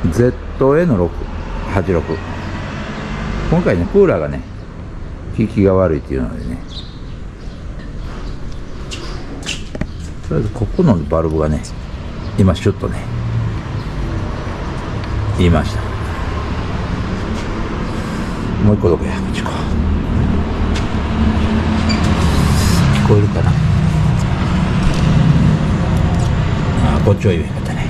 ZN686。今回ねクーラーがね効きが悪いっていうのでね、とりあえずここのバルブがね今シュッとね言いました。もう一個どこや、こっちか。聞こえるかな。あ、こっちは言えへんかったね。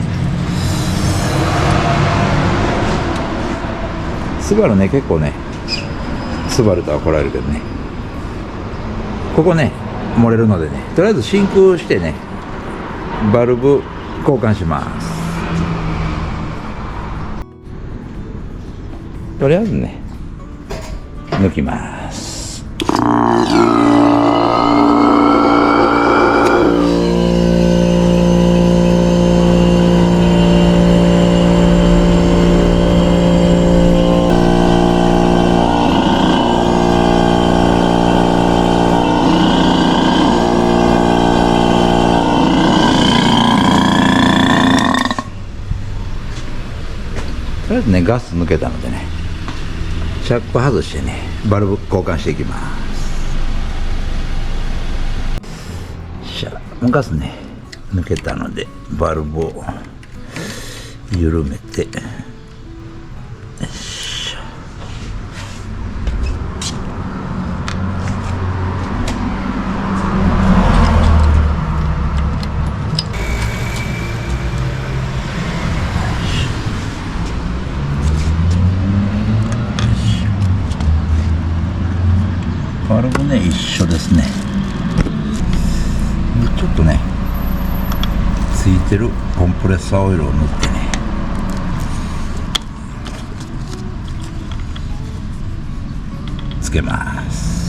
スバルね結構ねスバルとは来られるけどね、ここね漏れるのでね、とりあえず真空してねバルブ交換します。とりあえずね抜きます。とりあえずねガス抜けたのでねシャック外してねバルブ交換していきます。ガスね抜けたのでバルブを緩めて、バルブね一緒ですね。ちょっとねついてるコンプレッサーオイルを塗ってねつけます。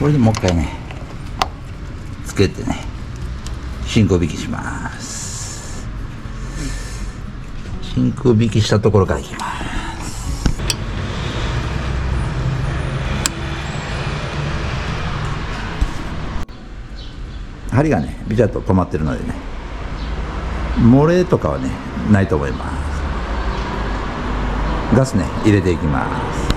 これでもう一回ねつけてね真空引きします。真空引きしたところからいきます。針がねビチャッと止まってるのでね漏れとかはねないと思います。ガスね入れていきます。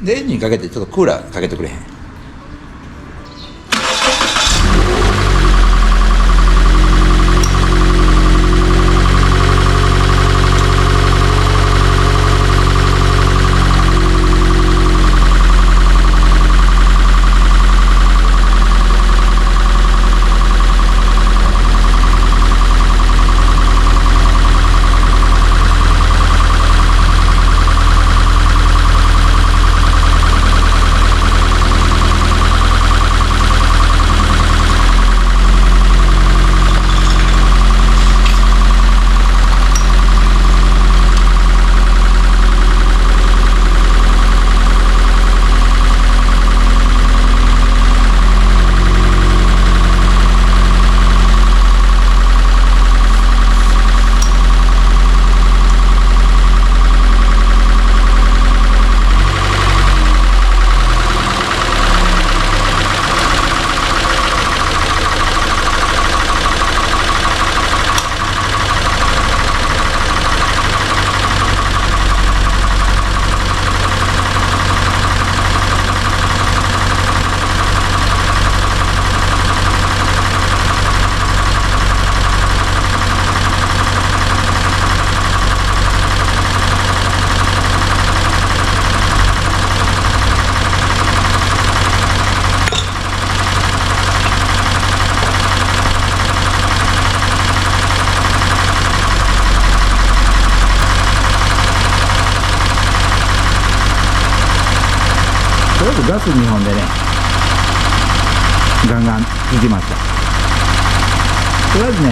でエンジンかけてちょっとクーラーかけてくれへん。ガス2本でねガンガンいきました。とりあえずね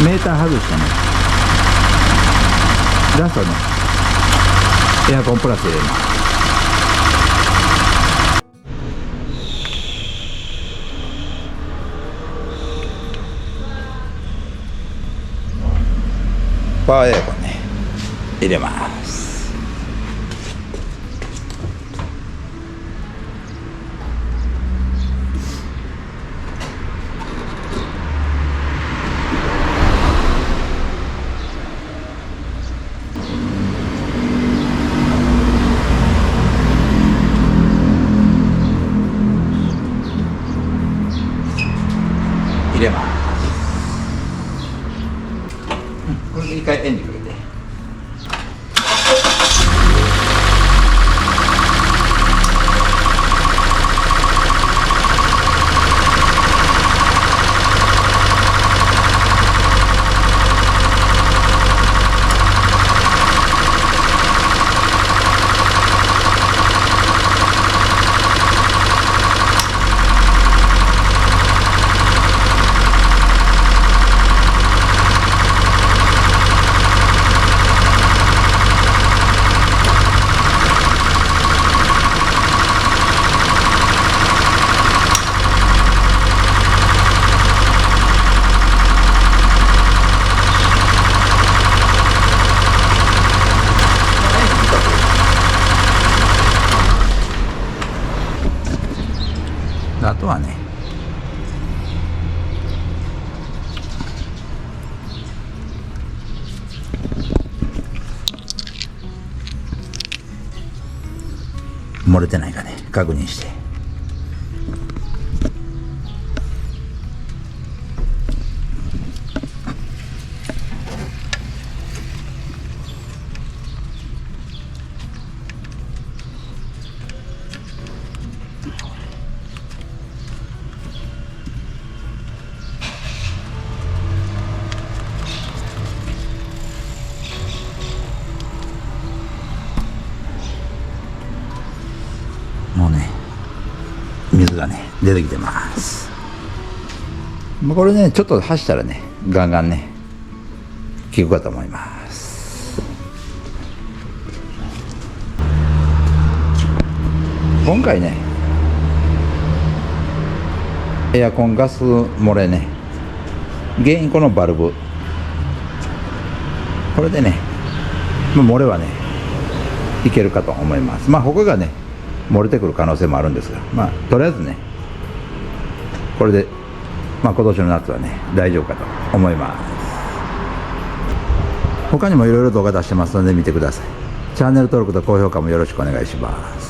メーター外してね、ラストねエアコンプラス入れます。パワーエアコンね入れます。入れます。これで一回エンジンかけて。あとはね漏れてないかね確認して、もうね水がね出てきてます。これねちょっと走ったらねガンガンね効くかと思います。今回ねエアコンガス漏れね原因このバルブ、これでね漏れはねいけるかと思います。他がね漏れてくる可能性もあるんですが、とりあえずねこれで今年の夏はね大丈夫かと思います。他にもいろいろ動画出してますので見てください。チャンネル登録と高評価もよろしくお願いします。